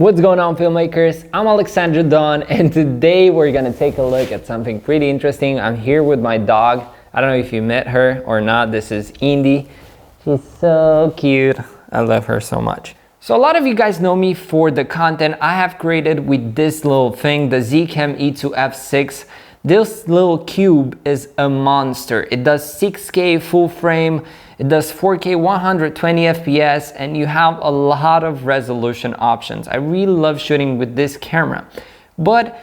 What's going on, filmmakers? I'm Alexandru and today we're gonna take a look at something pretty interesting. I'm here with my dog. I don't know if you met her or not. This is Indy. She's so cute. I love her so much. So a lot of you guys know me for the content I have created with this little thing, the Zcam E2-F6. This little cube is a monster. It does 6K full frame, it does 4K 120 FPS, and you have a lot of resolution options. I really love shooting with this camera. But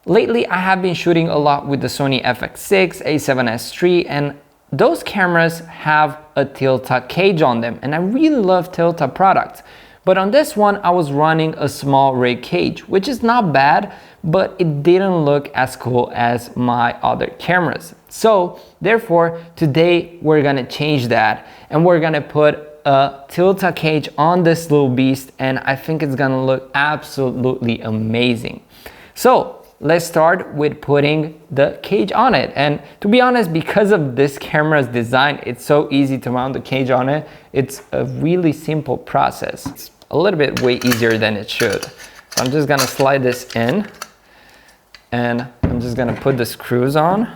lately I have been shooting a lot with the Sony FX6, A7S III, and those cameras have a Tilta cage on them, and I really love Tilta products. But on this one, I was running a small rig cage, which is not bad, but it didn't look as cool as my other cameras. So therefore, today we're gonna change that and we're gonna put a Tilta cage on this little beast, and I think it's gonna look absolutely amazing. So let's start with putting the cage on it. And to be honest, because of this camera's design, it's so easy to mount the cage on it. It's a really simple process. It's a little bit way easier than it should. So I'm just gonna slide this in and I'm just gonna put the screws on.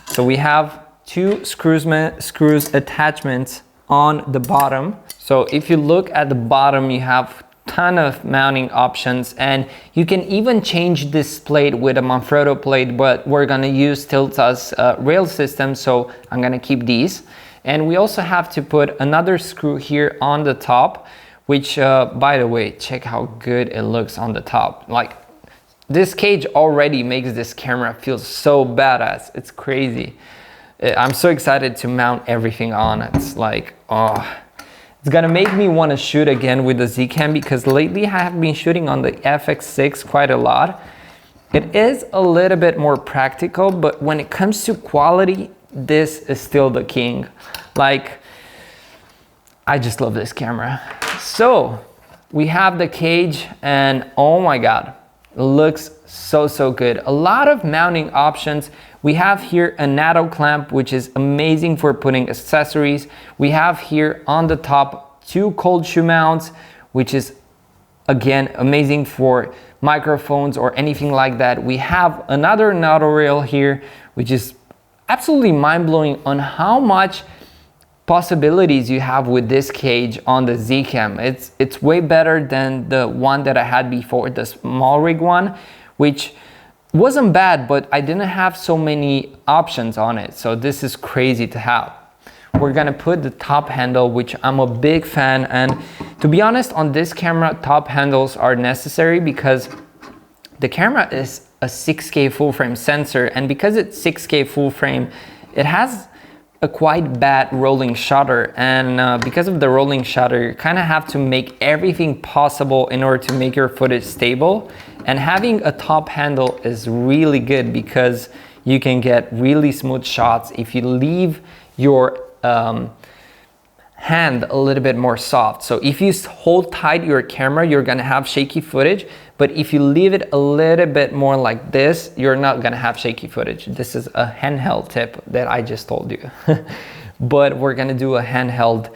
So we have two screws attachments on the bottom. So if you look at the bottom, you have ton of mounting options, and you can even change this plate with a Manfrotto plate, but we're gonna use Tilta's rail system, so I'm gonna keep these. And we also have to put another screw here on the top, which by the way, check how good it looks on the top. Like, this cage already makes this camera feel so badass. It's crazy. I'm so excited to mount everything on. It's like, oh, it's gonna make me want to shoot again with the Zcam, because lately I have been shooting on the FX6 quite a lot. It is a little bit more practical, but when it comes to quality, this is still the king. Like, I just love this camera. So we have the cage, and oh my God, it looks so good. A lot of mounting options. We have here a NATO clamp, which is amazing for putting accessories. We have here on the top two cold shoe mounts, which is again amazing for microphones or anything like that. We have another NATO rail here, which is absolutely mind-blowing on how much possibilities you have with this cage on the Zcam. It's way better than the one that I had before, the small rig one, which wasn't bad, but I didn't have so many options on it. So this is crazy to have. We're gonna put the top handle, which I'm a big fan, and to be honest, on this camera, top handles are necessary because the camera is a 6K full frame sensor, and because it's 6K full frame, it has a quite bad rolling shutter, and because of the rolling shutter, you kind of have to make everything possible in order to make your footage stable. And having a top handle is really good because you can get really smooth shots if you leave your hand a little bit more soft. So if you hold tight your camera, you're gonna have shaky footage, but if you leave it a little bit more like this, you're not gonna have shaky footage. This is a handheld tip that I just told you. But we're gonna do a handheld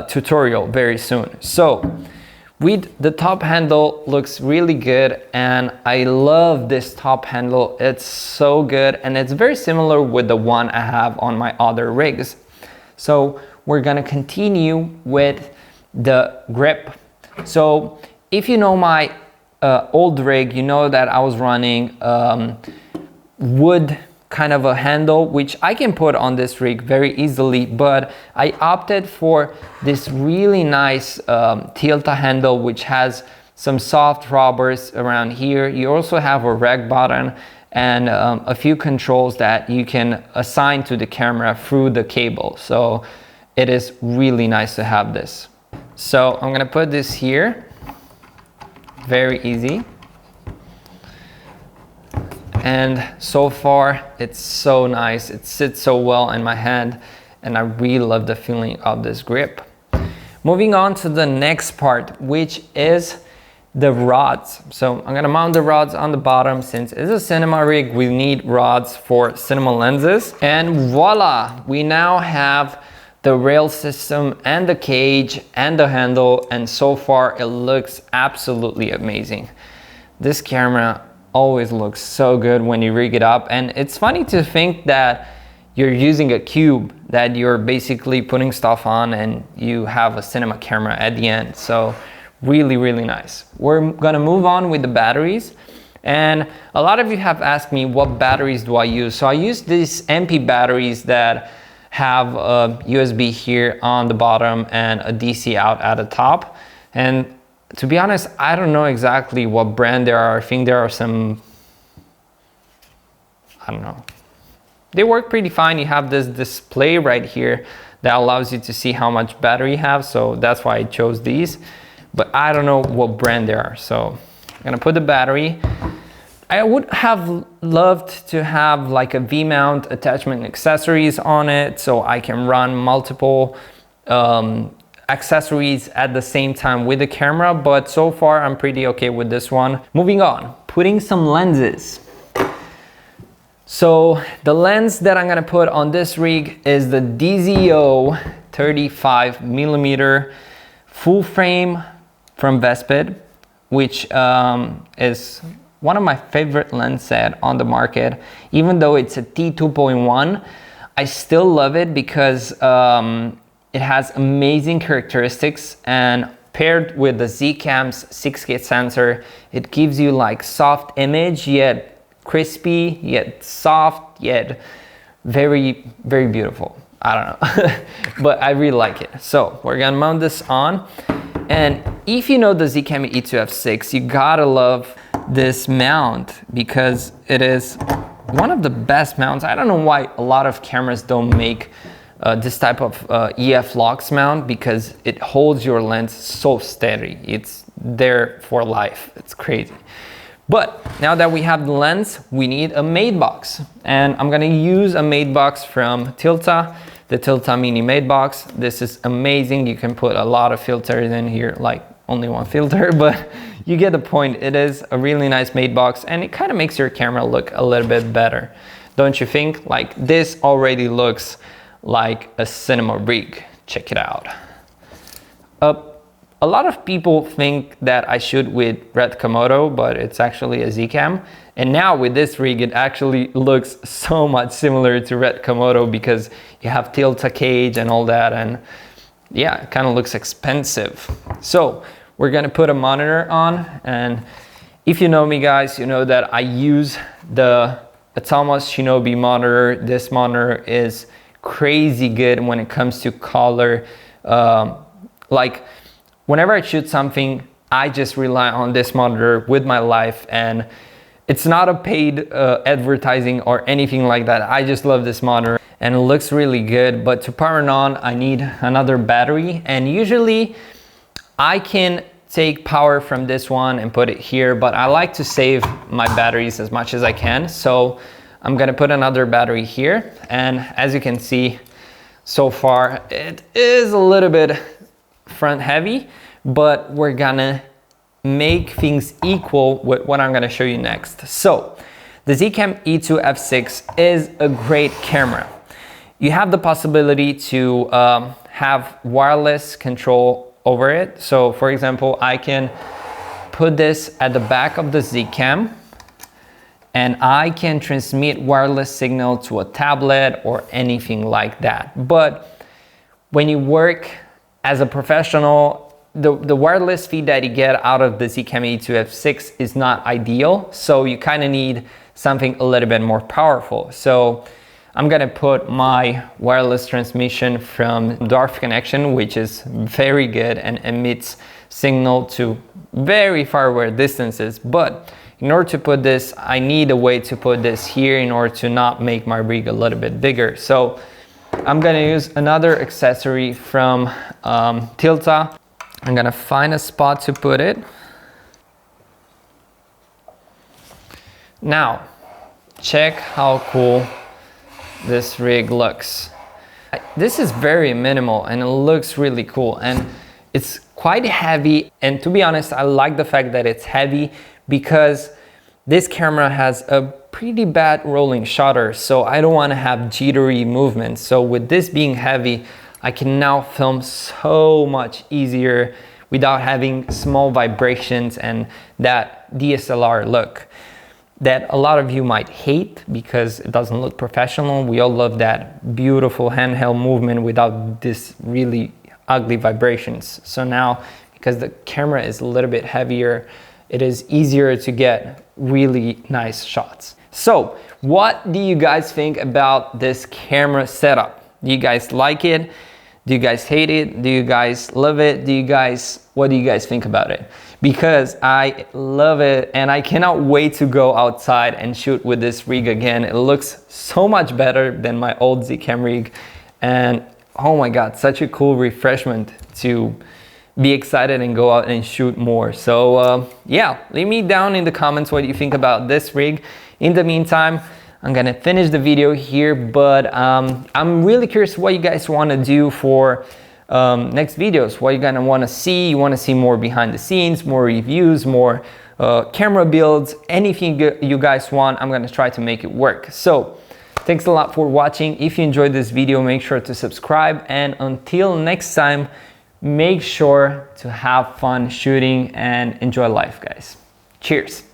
tutorial very soon. So with the top handle, looks really good, and I love this top handle. It's so good, and it's very similar with the one I have on my other rigs. So we're gonna continue with the grip. So if you know my old rig, you know that I was running wood kind of a handle, which I can put on this rig very easily, but I opted for this really nice Tilta handle, which has some soft rubbers around here. You also have a rec button and a few controls that you can assign to the camera through the cable. So it is really nice to have this. So I'm gonna put this here, very easy. And so far, it's so nice. It sits so well in my hand, and I really love the feeling of this grip. Moving on to the next part, which is the rods. So I'm gonna mount the rods on the bottom. Since it's a cinema rig, we need rods for cinema lenses. And voila, we now have the rail system and the cage and the handle, and so far it looks absolutely amazing. This camera always looks so good when you rig it up, and it's funny to think that you're using a cube that you're basically putting stuff on and you have a cinema camera at the end. So really, really nice. We're gonna move on with the batteries. And a lot of you have asked me what batteries do I use. So I use these MP batteries that have a USB here on the bottom and a DC out at the top. And to be honest, I don't know exactly what brand there are. I think there are some, I don't know. They work pretty fine. You have this display right here that allows you to see how much battery you have. So that's why I chose these, but I don't know what brand they are. So I'm gonna put the battery. I would have loved to have like a V-mount attachment accessories on it so I can run multiple accessories at the same time with the camera, but so far I'm pretty okay with this one. Moving on, putting some lenses. So the lens that I'm gonna put on this rig is the DZO 35mm full frame from Vespid, which is one of my favorite lens set on the market. Even though it's a T2.1, I still love it because it has amazing characteristics, and paired with the Zcam's 6K sensor, it gives you like soft image, yet crispy, yet soft, yet very, very beautiful. I don't know, but I really like it. So we're gonna mount this on. And if you know the Zcam E2-F6, you gotta love this mount because it is one of the best mounts. I don't know why a lot of cameras don't make this type of EF locks mount, because it holds your lens so steady. It's there for life. It's crazy. But now that we have the lens, we need a mate box. And I'm gonna use a mate box from Tilta, the Tilta Mini Mate Box. This is amazing. You can put a lot of filters in here, like only one filter, but you get the point. It is a really nice mate box, and it kind of makes your camera look a little bit better. Don't you think? Like, this already looks like a cinema rig. Check it out. A lot of people think that I shoot with Red Komodo, but it's actually a Zcam. And now with this rig, it actually looks so much similar to Red Komodo because you have Tilta cage and all that. And yeah, it kind of looks expensive. So we're gonna put a monitor on. And if you know me, guys, you know that I use the Atomos Shinobi monitor. This monitor is crazy good when it comes to color. Like, whenever I shoot something, I just rely on this monitor with my life, and it's not a paid advertising or anything like that. I just love this monitor and it looks really good, but to power it on, I need another battery, and usually I can take power from this one and put it here, but I like to save my batteries as much as I can. So I'm gonna put another battery here, and as you can see, so far it is a little bit front heavy, but we're gonna make things equal with what I'm gonna show you next. So the Zcam E2-F6 is a great camera. You have the possibility to have wireless control over it. So for example, I can put this at the back of the Zcam, and I can transmit wireless signal to a tablet or anything like that. But when you work as a professional, the wireless feed that you get out of the Zcam E2-F6 is not ideal. So you kind of need something a little bit more powerful. So I'm gonna put my wireless transmission from Dwarf Connection, which is very good and emits signal to very far away distances. But in order to put this, I need a way to put this here in order to not make my rig a little bit bigger. So I'm gonna use another accessory from Tilta. I'm gonna find a spot to put it. Now, check how cool this rig looks. This is very minimal and it looks really cool, and it's quite heavy. And to be honest, I like the fact that it's heavy because this camera has a pretty bad rolling shutter, so I don't want to have jittery movements. So with this being heavy, I can now film so much easier without having small vibrations and that DSLR look that a lot of you might hate because it doesn't look professional. We all love that beautiful handheld movement without this really ugly vibrations. So now, because the camera is a little bit heavier, it is easier to get really nice shots. So what do you guys think about this camera setup? Do you guys like it? Do you guys hate it? Do you guys love it? What do you guys think about it? Because I love it and I cannot wait to go outside and shoot with this rig again. It looks so much better than my old Zcam rig. And oh my God, such a cool refreshment to be excited and go out and shoot more. So yeah, leave me down in the comments what you think about this rig. In the meantime, I'm gonna finish the video here, but I'm really curious what you guys wanna do for next videos, what you're gonna wanna see. You wanna see more behind the scenes, more reviews, more camera builds, anything you guys want, I'm gonna try to make it work. So thanks a lot for watching. If you enjoyed this video, make sure to subscribe, and until next time, make sure to have fun shooting and enjoy life, guys. Cheers.